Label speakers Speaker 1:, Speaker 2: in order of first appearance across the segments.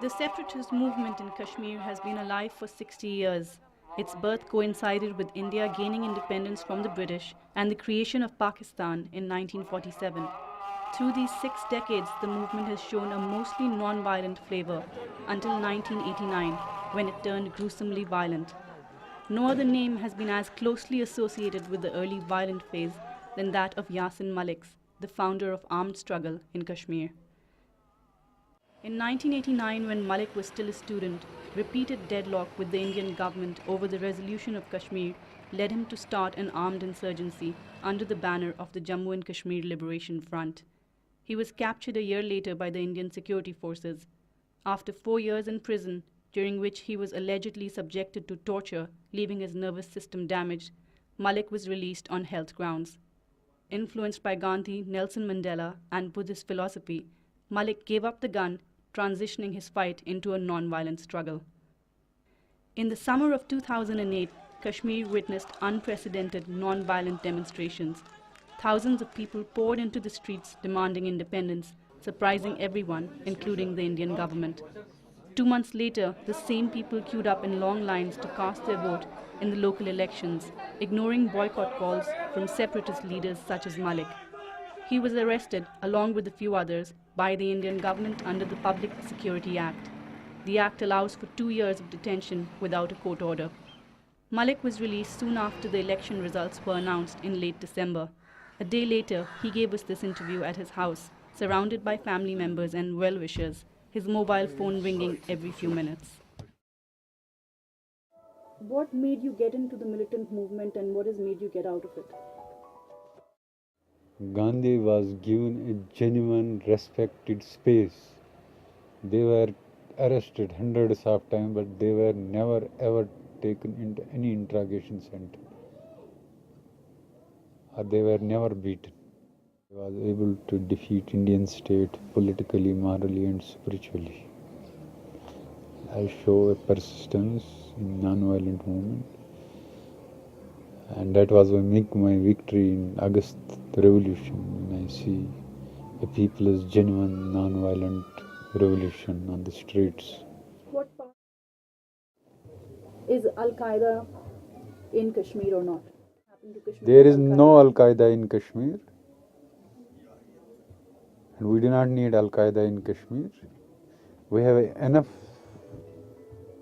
Speaker 1: The separatist movement in Kashmir has been alive for 60 years. Its birth coincided with India gaining independence from the British and the creation of Pakistan in 1947. Through these 6 decades, the movement has shown a mostly non-violent flavor until 1989, when it turned gruesomely violent. No other name has been as closely associated with the early violent phase than that of Yasin Malik, the founder of armed struggle in Kashmir. In 1989, when Malik was still a student, repeated deadlock with the Indian government over the resolution of Kashmir led him to start an armed insurgency under the banner of the Jammu and Kashmir Liberation Front. He was captured a year later by the Indian security forces. After 4 years in prison, during which he was allegedly subjected to torture, leaving his nervous system damaged, Malik was released on health grounds. Influenced by Gandhi, Nelson Mandela, and Buddhist philosophy, Malik gave up the gun, transitioning his fight into a non-violent struggle. In the summer of 2008, Kashmir witnessed unprecedented non-violent demonstrations. Thousands of people poured into the streets demanding independence, surprising everyone, including the Indian government. 2 months later, the same people queued up in long lines to cast their vote in the local elections, ignoring boycott calls from separatist leaders such as Malik. He was arrested, along with a few others, by the Indian government under the Public Security Act. The act allows for 2 years of detention without a court order. Malik was released soon after the election results were announced in late December. A day later, he gave us this interview at his house, surrounded by family members and well-wishers, his mobile phone ringing every few minutes. What made you get into the militant movement and what has made you get out of it?
Speaker 2: Gandhi was given a genuine, respected space. They were arrested hundreds of times, but they were never ever taken into any interrogation center. Or they were never beaten. He was able to defeat Indian state politically, morally, and spiritually. I show a persistence in non-violent movement, and that was my victory in August Revolution, when I see a people's genuine non-violent revolution on the streets.
Speaker 1: What part is Al-Qaeda in Kashmir or not?
Speaker 2: There is no Al-Qaeda in Kashmir, and we do not need Al-Qaeda in Kashmir. We have enough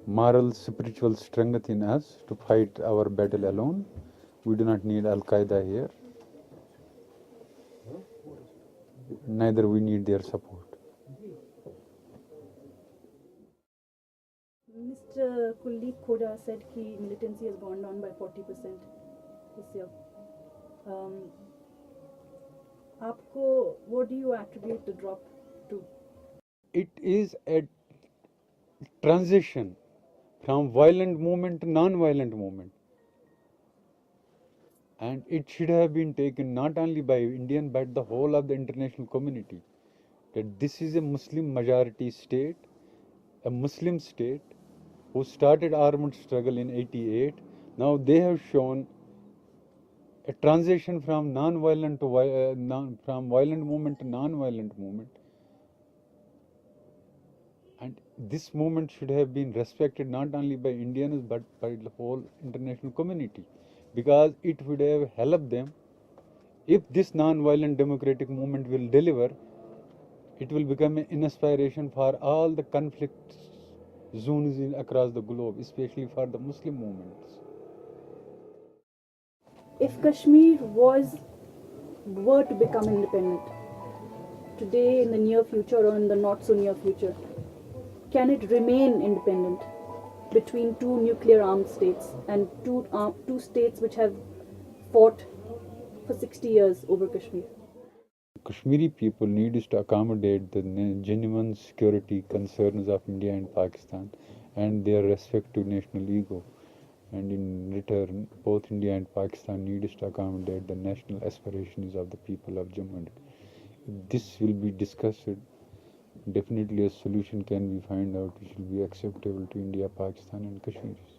Speaker 2: moral, spiritual strength in us to fight our battle alone. We do not need Al-Qaeda here. Neither we need their support.
Speaker 1: Mr. Kuldeep Khoda said that militancy has gone down by 40% this year. What do you attribute the drop to?
Speaker 2: It is a transition from violent movement to non-violent movement. And it should have been taken not only by Indian but the whole of the international community, that this is a Muslim majority state, a Muslim state who started armed struggle in 88. Now they have shown a transition from non-violent to from violent movement to non-violent movement. And this movement should have been respected not only by Indians but by the whole international community, because it would have helped them. If this non-violent democratic movement will deliver, it will become an inspiration for all the conflict zones across the globe, especially for the Muslim movements.
Speaker 1: If Kashmir were to become independent today, in the near future or in the not so near future, can it remain independent between two nuclear armed states and two states which have fought for 60 years over Kashmir?
Speaker 2: Kashmiri people need to accommodate the genuine security concerns of India and Pakistan and their respective national ego. And in return, both India and Pakistan need to accommodate the national aspirations of the people of Jammu. If this will be discussed, definitely a solution can be found out which will be acceptable to India, Pakistan and Kashmiris.